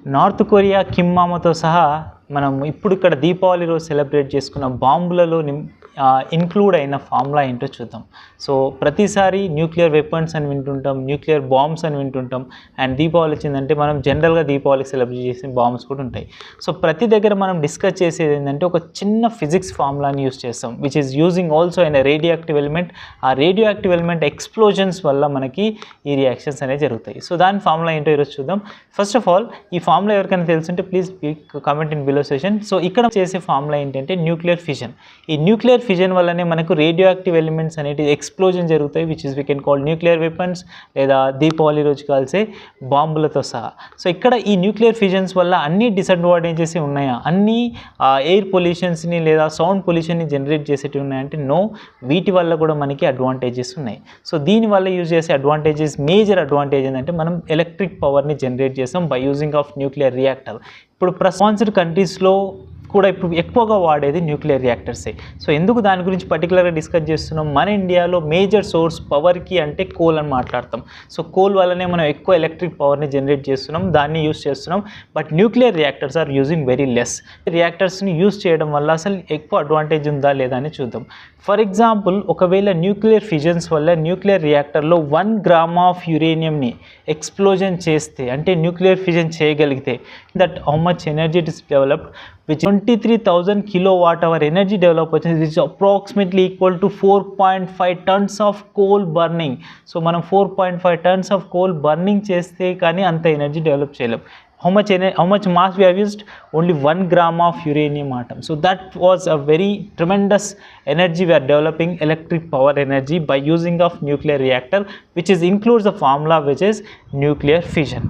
North Korea Kim మామతో సహా మనం ఇప్పుడు ఇక్కడ దీపావళి రోజు సెలబ్రేట్ చేసుకున్న బాంబులలో ఇంక్లూడ్ అయిన ఫార్ములా ఏంటో చూద్దాం. సో ప్రతిసారి న్యూక్లియర్ వెపన్స్ అని వింటుంటాం, న్యూక్లియర్ బాంబ్స్ అని వింటుంటాం. అండ్ దీపావళి వచ్చిందంటే మనం జనరల్గా దీపావళికి సెలబ్రేట్ చేసే బాంబ్స్ కూడా ఉంటాయి. సో ప్రతి దగ్గర మనం డిస్కస్ చేసేది ఏంటంటే ఒక చిన్న ఫిజిక్స్ ఫార్ములాని యూస్ చేస్తాం, which is using also in radio active element. ఆ రేడియో యాక్టివ్ ఎలిమెంట్ ఎక్స్ప్లోజన్స్ వల్ల మనకి ఈ రియాక్షన్స్ అనేవి జరుగుతాయి. సో దాని ఫార్ములా ఏంటో ఈరోజు చూద్దాం. ఫస్ట్ ఆఫ్ ఆల్ ఈ ఫార్ములా ఎవరికైనా తెలుసుంటే please comment in below session. So ఇక్కడ చేసే ఫార్ములా ఏంటంటే న్యూక్లియర్ ఫిజన్. ఈ న్యూక్లియర్ ఫిజన్ వల్లనే మనకు రేడియో యాక్టివ్ ఎలిమెంట్స్ అనేవి ఎక్స్ప్లోజన్ జరుగుతాయి, which is we can call nuclear weapons లేదా దీపావళి రోజు కాల్సే బాంబులతో సహా. సో ఇక్కడ ఈ న్యూక్లియర్ ఫిజన్స్ వల్ల అన్ని డిసడ్వాంటేజెస్ ఉన్నాయా, అన్ని ఎయిర్ పొల్యూషన్స్ని లేదా సౌండ్ పొల్యూషన్ని జనరేట్ చేసేటివి ఉన్నాయంటే నో, వీటి వల్ల కూడా మనకి అడ్వాంటేజెస్ ఉన్నాయి. సో దీనివల్ల యూజ్ చేసే అడ్వాంటేజెస్, మేజర్ అడ్వాంటేజ్ ఏంటంటే మనం ఎలక్ట్రిక్ పవర్ని జనరేట్ చేస్తాం by using of nuclear reactor. ఇప్పుడు స్పాన్సర్డ్ కంట్రీస్లో కూడా ఇప్పుడు ఎక్కువగా వాడేది న్యూక్లియర్ రియాక్టర్సే. సో ఎందుకు దాని గురించి పర్టికులర్గా డిస్కస్ చేస్తున్నాం, మన ఇండియాలో మేజర్ సోర్స్ పవర్కి అంటే కోల్ అని మాట్లాడతాం. సో కోల్ వల్లనే మనం ఎక్కువ ఎలక్ట్రిక్ పవర్ని జనరేట్ చేస్తున్నాం, దాన్ని యూస్ చేస్తున్నాం. But nuclear reactors are using very less. రియాక్టర్స్ని యూస్ చేయడం వల్ల అసలు ఎక్కువ అడ్వాంటేజ్ ఉందా లేదా అని చూద్దాం. ఫర్ ఎగ్జాంపుల్, ఒకవేళ న్యూక్లియర్ ఫిజన్స్ వల్ల న్యూక్లియర్ రియాక్టర్లో 1 గ్రామ్ ఆఫ్ యురేనియంని ఎక్స్ప్లోజన్ చేస్తే, అంటే న్యూక్లియర్ ఫిజన్ చేయగలిగితే, that how much energy it is developed, which 23,000 kilowatt hour energy develop వచ్చింది, which is approximately equal to 4.5 tons of coal burning. So మనం 4.5 tons of coal burning చేస్తే కానీ అంత energy develop చేయలేం. How much mass we have used? Only 1 gram of uranium atom. So that was a very tremendous energy we are developing, electric power energy, by using of nuclear reactor, which is includes the formula which is nuclear fission.